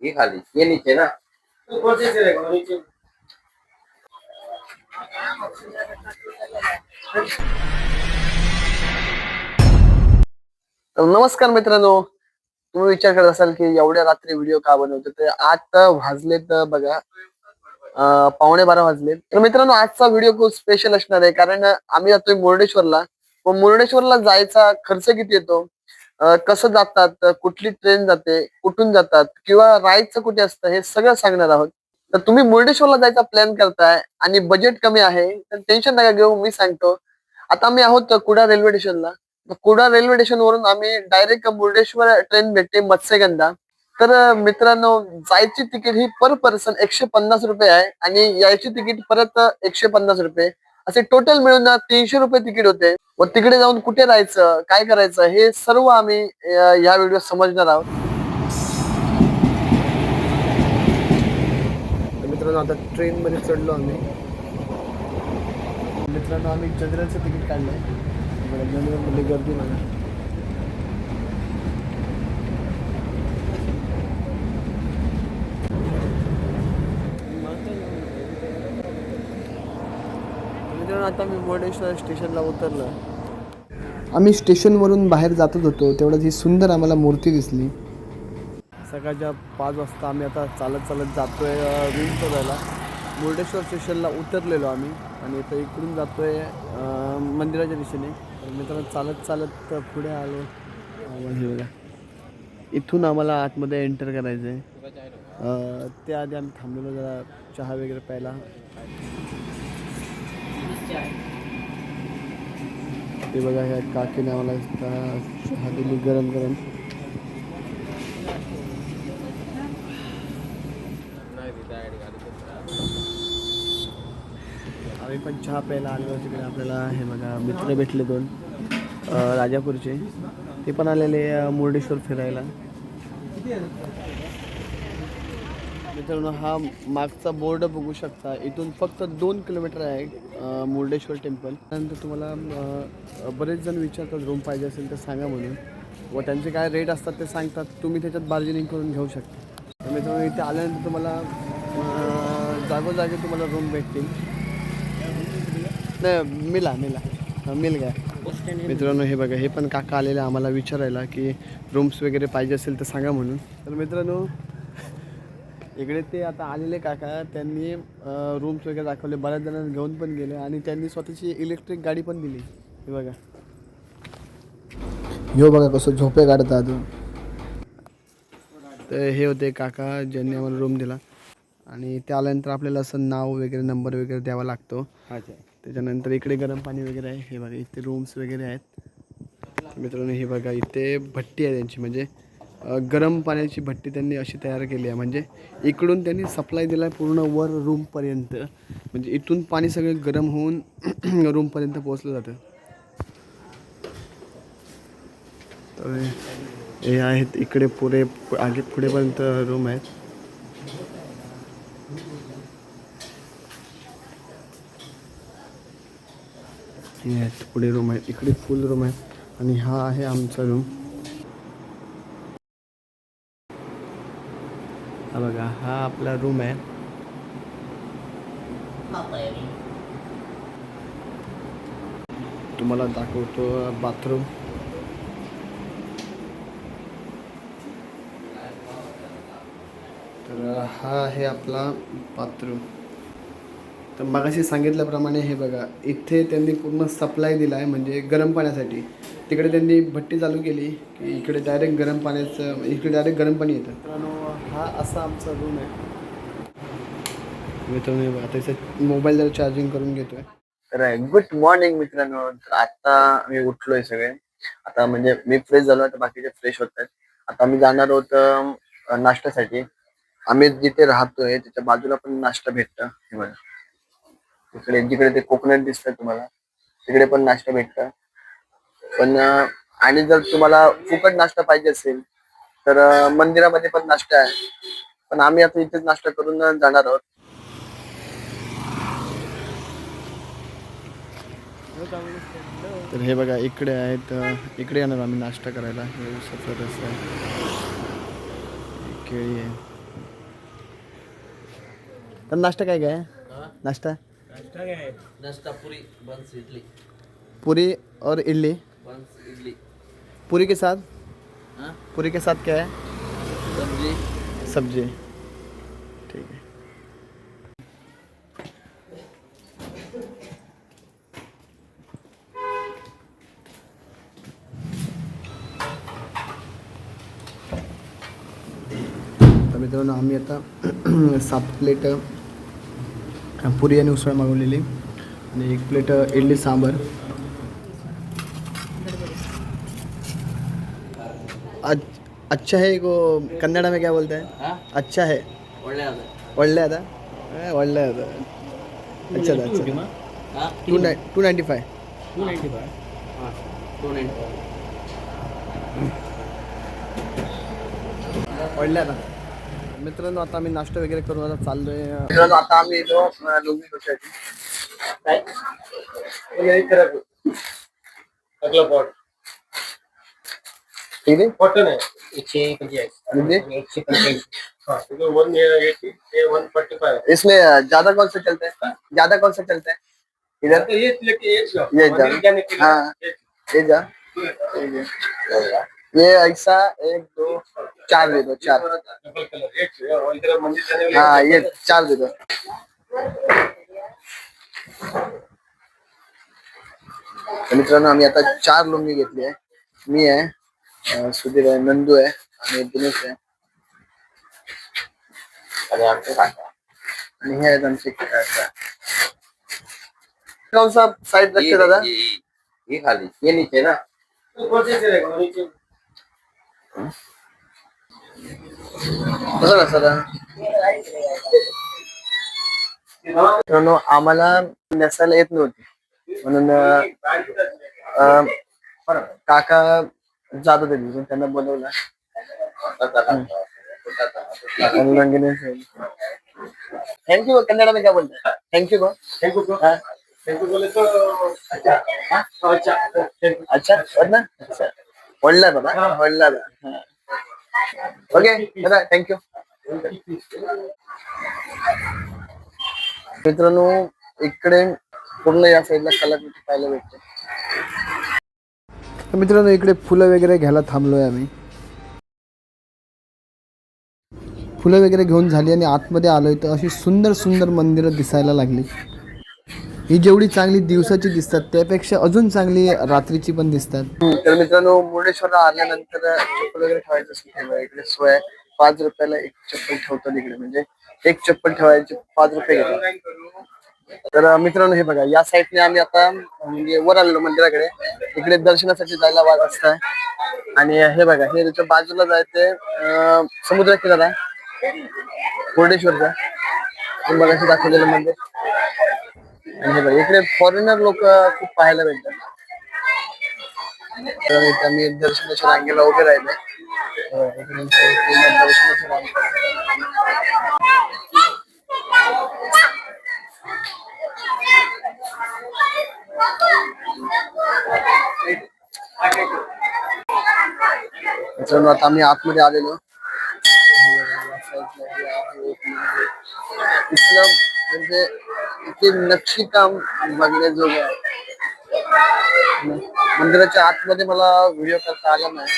ये खाली ये नीचे ना तर नमस्कार मित्रांनो, तुम्ही विचार करत असाल की एवढ्या रात्री व्हिडिओ का बनवतो. तर आता वाजलेत बघा 11:15 वाजलेत. तर मित्रांनो, आजचा व्हिडिओ खूप स्पेशल असणार आहे, कारण आम्ही जातोय मुर्डेश्वरला. मग मुर्डेश्वरला जायचा खर्च किती येतो, कसं जातात, कुठली ट्रेन जाते, कुठून जातात किंवा राहायचं कुठे असतं, हे सगळं सांगणार आहोत. तर तुम्ही मुर्डेश्वरला जायचा प्लॅन करताय आणि बजेट कमी आहे, तर टेन्शन नका घेऊ, मी सांगतो. आता आम्ही आहोत कुडाळ रेल्वे स्टेशनला. कुडाळ रेल्वे स्टेशन वरून आम्ही डायरेक्ट मुर्डेश्वर ट्रेन भेटते मत्स्यगंधा. तर मित्रांनो, जायची तिकीट ही पर पर्सन 150 रुपये आहे आणि यायची तिकीट परत 150 रुपये, असे टोटल मिळून 300 रुपये तिकीट होते. व तिकडे जाऊन कुठे राहायचं, काय करायचं, हे सर्व आम्ही या व्हिडिओ समजणार आहोत. मित्रांनो, आता ट्रेन मध्ये चढलो आम्ही. मित्रांनो, आम्ही जनरलचं तिकीट काढलंय. जनरल मध्ये गर्दी नाही. आता मी मुर्डेश्वर स्टेशनला उतरलो. आम्ही स्टेशनवरून बाहेर जातच होतो, तेवढ्यात ही सुंदर आम्हाला मूर्ती दिसली. सकाळच्या 5 वाजता आम्ही आता चालत चालत जातोय रूम शोधायला. मुर्डेश्वर स्टेशनला उतरलेलो आम्ही आणि आता इकडून जातोय मंदिराच्या दिशेने. तर मित्रांनो, चालत चालत पुढे आलो. हे बघा, इथून आम्हाला आतमध्ये एंटर करायचं आहे. त्याआधी आम्ही थांबलेलो जरा चहा वगैरे प्यायला. ते बघा, ह्या काकीने आम्हाला चहा दिली गरम गरम. आम्ही पण चहा प्यायला आलो. तिकडे आपल्याला हे बघा मित्र भेटले 2 राजापूरचे. ते पण आलेले मुर्डेश्वर फिरायला. मित्रांनो, हा मागचा बोर्ड बघू शकता. इथून फक्त 2 किलोमीटर आहे मुर्डेश्वर टेम्पल. त्यानंतर तुम्हाला बरेच जण विचारतात रूम पाहिजे असेल तर सांगा म्हणून, व त्यांचे काय रेट असतात ते सांगतात. तुम्ही त्याच्यात बार्गेनिंग करून घेऊ शकता. तर मित्रांनो, इथे आल्यानंतर तुम्हाला जागोजागी तुम्हाला रूम भेटतील. नाही, मिल गया. मित्रांनो, हे बघा, हे पण काका आलेले आम्हाला विचारायला की रूम्स वगैरे पाहिजे असेल तर सांगा म्हणून. तर मित्रांनो, इकडे ते आता आलेले काका, त्यांनी रूम्स वगैरे दाखवले, बऱ्याच जणांना घेऊन पण गेले आणि त्यांनी स्वतःची इलेक्ट्रिक गाडी पण दिली. हे बघा, ह्यो बघा कसं झोपे काढतात. तर हे होते काका ज्यांनी आम्हाला रूम दिला. आणि ते आल्यानंतर आपल्याला असं नाव वगैरे नंबर वगैरे द्यावा लागतो. त्याच्यानंतर इकडे गरम पाणी वगैरे आहे. हे बघा, इथे रूम्स वगैरे आहेत. मित्रांनो, हे बघा, इथे भट्टी आहे त्यांची, म्हणजे गरम पाण्याची भट्टी त्यांनी अशी तयार केली आहे. म्हणजे इकडून त्यांनी सप्लाय दिला आहे पूर्ण वर रूमपर्यंत. म्हणजे इथून पाणी सगळं गरम होऊन रूमपर्यंत पोहोचलं जातं. तर हे आहेत इकडे पुढे पुढेपर्यंत रूम आहेत. हे आहेत पुढे रूम आहेत, इकडे फुल रूम आहेत आणि हा आहे आमचा रूम. हा बघा, हा आपला रूम आहे. तुम्हाला दाखवतो बाथरूम. तर हा आहे आपला बाथरूम. तर मगाशी सांगितल्याप्रमाणे हे बघा, इथे त्यांनी पूर्ण सप्लाय दिला आहे म्हणजे गरम पाण्यासाठी. तिकडे त्यांनी भट्टी चालू केली की इकडे डायरेक्ट गरम गरम पाणी येतं. मित्रांनो, हा असा आमचा रूम आहे. मित्रांनो, आता इथे मोबाईल जरा चार्जिंग करून घेतोय. तर गुड मॉर्निंग मित्रांनो. आता मी उठलोय सगळे. आता म्हणजे मी फ्रेश झालो, आता बाकीचे फ्रेश होत आहेत. आता आम्ही जाणार आहोत नाश्त्यासाठी. आम्ही जिथे राहतोय त्याच्या बाजूला पण नाश्ता भेटतं. हे बघा, इकडे जिकडे ते कोकोनट दिसतंय तुम्हाला, तिकडे पण नाश्ता भेटतं. पण आणि जर तुम्हाला फुकट नाश्ता पाहिजे असेल तर मंदिरामध्ये पण नाश्ता आहे. पण आम्ही आता इथेच नाश्ता करून जाणार आहोत. तर हे बघा, इकडे आहेत, इकडे येणार आम्ही नाश्ता करायला. हे सफरचंद आहे, केळी आहे. तर नाश्ता काय काय नाश्ता? नाश्ता पूरी बंस इडली। पूरी और इडली। बंस इडली। पूरी के साथ? हाँ, पूरी के साथ क्या है? सब्जी। सब्जी। ठीक है। तर मित्रांनो आम्ही आता 7 प्लेट पुरी आणि उसळ मागवलेली आणि 1 प्लेट इडली सांबर। अच्छा है को कन्नड़ा में क्या बोलते हैं? हाँ, अच्छा है। ಒಳ್ಳೆ ಅದ। ಒಳ್ಳೆ ಅದ ಒಳ್ಳೆ ಅದ अच्छा था अच्छा था। हाँ, 295 हाँ, 295। ಒಳ್ಳೆ ಅದ मित्रांनो आता आम्ही नाश्ता वगैरे करून आता चाललोय मित्रांनो आता आम्ही येतो लुंगी कशाची काय अगला पॉट ठीक है कॉटन है 145 म्हणजे 145 हां तो 180 ये 145 इसमें ज्यादा कौन सा चलता है ज्यादा कौन सा चलता है इधर ये लेके ये जा हाँ ये जा ये ऐसा 1 2 4 दे दो 4 डबल कलर एक इधर मंदिर जाने वाले हाँ ये 4 दे दो मित्रांनो आम्ही आता 4 लुंगी घेतली आहे मी आहे सुधीर आहे नंदू आहे आणि दिनेश आहे आणि आमचे काका आणि हे आहेत आमचे काका कौन सा साइड रखे दादा ये खाली ये नीचे ना कसं ना सर मित्रांनो आम्हाला नेसायला येत नव्हती म्हणून काका जात होते तिथून त्यांना बोलवलं थैंक यू कन्नड़ा में क्या बोलते हैं थैंक यू थैंक यू बोले तो अच्छा अच्छा अच्छा वरना अच्छा ಒಳ್ಳೆ ಬಾಬಾ ಒಳ್ಳೆದ ಓಕೆ दादा थँक्यू मित्रांनो इकडे पूर्ण या साईडला कलाकृती पाहायला भेटते तर मित्रांनो इकडे फुलं वगैरे घ्यायला थांबलोय आम्ही फुलं वगैरे घेऊन झाली आणि आतमध्ये आलोय तर अशी सुंदर सुंदर मंदिरं दिसायला लागली ही जेवढी चांगली दिवसाची दिसतात त्यापेक्षा अजून चांगली रात्रीची पण दिसतात तर मित्रांनो मुर्डेश्वरला आल्यानंतर चप्पल वगैरे ठेवायचं असेल इकडे सोय 5 रुपयाला एक चप्पल ठेवतात इकडे म्हणजे एक चप्पल ठेवायची 5 रुपये घेतात तर मित्रांनो हे बघा या साईडने आम्ही आता म्हणजे वर आलेलो मंदिराकडे इकडे दर्शनासाठी जायला वाट असतं आणि हे बघा हे त्याच्या बाजूला जायचं समुद्र किनारा मुर्डेश्वरचा मगाशी दाखवलेलं मंदिर आणि हे बघा इकडे फॉरेनर लोक खूप पाहायला भेटतात तर इथे आम्ही दर्शनाच्या रांगेला उभे राहिले दर्शनाच्या रांगेला मित्रांनो आता आम्ही आतमध्ये आलेलो इथलं म्हणजे इथे नक्षीकाम बघण्याजोगं आहे मंदिराच्या आतमध्ये मला व्हिडिओ करता आला नाही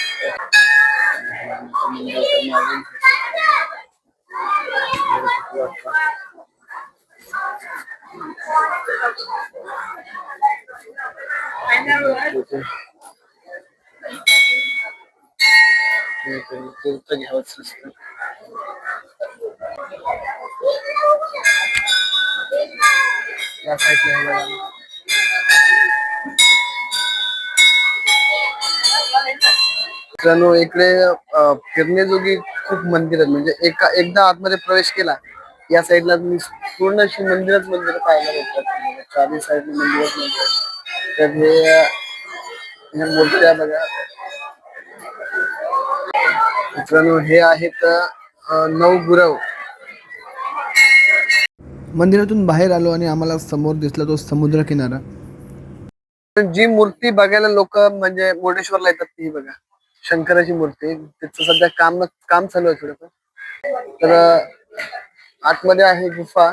तीर्थ घ्यावंच असतं या साईडला मित्रांनो इकडे फिरण्याजोगी खूप मंदिर आहेत म्हणजे एकदा आतमध्ये प्रवेश केला या साईडला तुम्ही पूर्ण अशी मंदिरच मंदिर पाहायला भेटतात चारी साईड मंदिरच मंदिर तर हे मूर्त्या बघा मित्रांनो हे आहेत नवगुरव मंदिरातून बाहेर आलो आणि आम्हाला समोर दिसला तो समुद्र किनारा जी मूर्ती बघायला लोक म्हणजे मुर्डेश्वरला येतात ती बघा शंकराची मूर्ती त्याचं सध्या काम चालू आहे थोडंफार तर आतमध्ये आहे गुफा.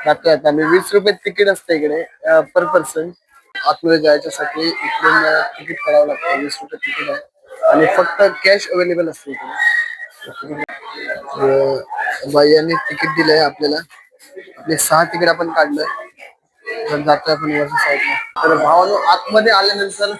जातोय आता मी. 20 रुपये तिकीट असतं इकडे पर पर्सन. आतमध्ये जायच्यासाठी इकडून तिकीट काढावं लागतं. 20 रुपये तिकीट आहे आणि फक्त कॅश अवेलेबल असते इकडे. बाईयांनी तिकीट दिलंय आपल्याला. आपले 6 तिकीट आपण काढलंय. तर जातोय आपण वरच्या साईडला. तर भावानो आतमध्ये आल्यानंतर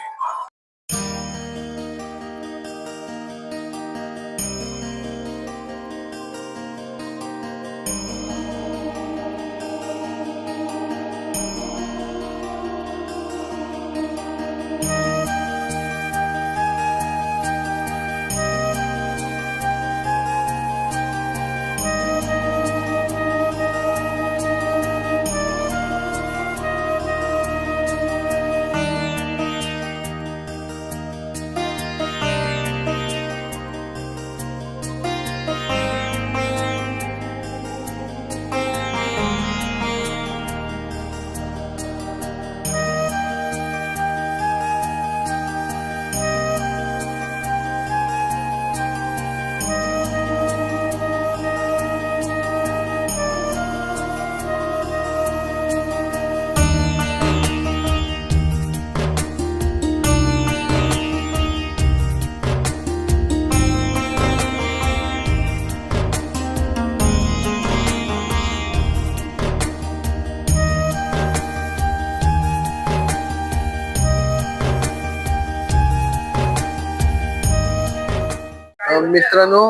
मित्रांनो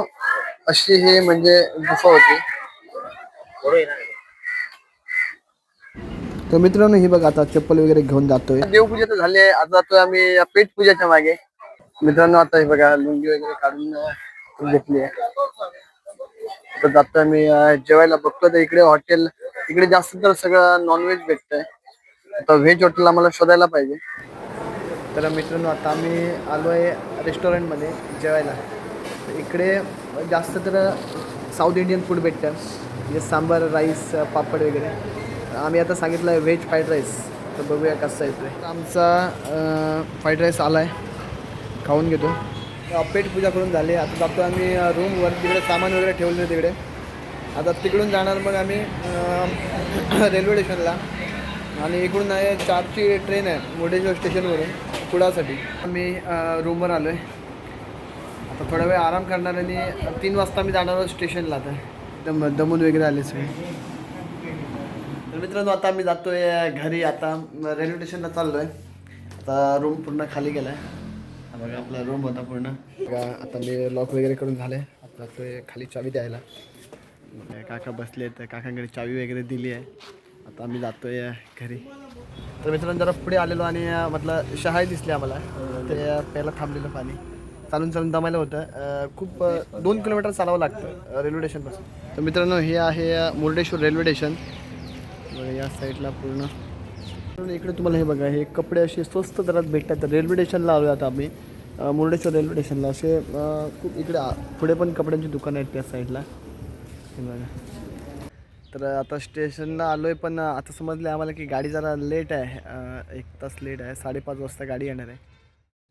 अशी हे म्हणजे गुफा होती. तर मित्रांनो ही बघा आता चप्पल वगैरे घेऊन जातोय. देवपूजा तर झाली आहे. आता जातोय आम्ही पेट पूजाच्या मागे. मित्रांनो आता हे बघा लुंगी वगैरे काढून घेतली आहे. तर जातोय आम्ही जेवायला. बघतो तर इकडे हॉटेल इकडे जास्त तर सगळं नॉनव्हेज भेटतंय. आता व्हेज हॉटेल आम्हाला शोधायला पाहिजे. तर मित्रांनो आता आम्ही आलोय रेस्टॉरंटमध्ये जेवायला. इकडे जास्त तर साऊथ इंडियन फूड भेटतं. म्हणजे सांबार, राईस, पापड वगैरे. आम्ही आता सांगितलं आहे व्हेज फ्राईड राईस. तर बघूया कसं येतोय. आमचा फ्राईड राईस आला आहे. खाऊन घेतो. पेट पूजा करून झाली. आता जातो आम्ही रूमवर. तिकडे सामान वगैरे ठेवलं तिकडे. आता तिकडून जाणार मग आम्ही रेल्वे स्टेशनला. आणि इकडून आहे 4ची ट्रेन आहे मुर्डेश्वर स्टेशनवरून कुडासाठी. आम्ही रूमवर आलो आहे. आता थोडा वेळ आराम करणार आणि 3 वाजता मी जाणार आहोत स्टेशनला. आता एकदम दमून वगैरे आले सगळे. तर मित्रांनो आता मी जातो आहे घरी. आता रेल्वे स्टेशनला चाललो आहे. आता रूम पूर्ण खाली गेला आहे. बघा आपला रूम होता पूर्ण. बघा आता मी लॉक वगैरे करून झालं आहे. आता जातो खाली चावी द्यायला. काका बसले आहेत. काकांकडे चावी वगैरे दिली आहे. आता आम्ही जातो आहे घरी. तर मित्रांनो जरा पुढे आलेलो आणि म्हटलं शहाय दिसली आम्हाला. ते प्यायला थांबलेलं पाणी. चालून चालून दमायला होतं. खूप 2 किलोमीटर चालावं लागतं रेल्वे स्टेशनपासून. तर मित्रांनो हे आहे मुर्डेश्वर रेल्वे स्टेशन. या साईडला पूर्ण इकडे तुम्हाला हे बघा हे कपडे असे स्वस्त दरात भेटतात. रेल्वे स्टेशनला आलो आता आम्ही मुर्डेश्वर रेल्वे स्टेशनला. असे खूप इकडे पुढे पण कपड्यांची दुकानं आहेत त्या साईडला. हे बघा. तर आता स्टेशनला आलो आहे. पण आता समजलं आम्हाला की गाडी जरा लेट आहे. 1 तास लेट आहे. 5:30 वाजता गाडी येणार आहे.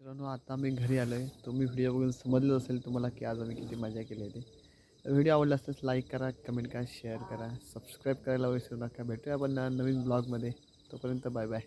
मित्रांनो आता आम्ही घरी आलो आहे. तुम्ही व्हिडिओ बघून समजलं असेल तुम्हाला की आज आम्ही किती मजा केली आहे. ते व्हिडिओ आवडला असल्यास लाईक करा, कमेंट करा, शेअर करा, सबस्क्राईब करायला विसरू नका. भेटूया आपण नवीन ब्लॉगमध्ये. तोपर्यंत बाय बाय.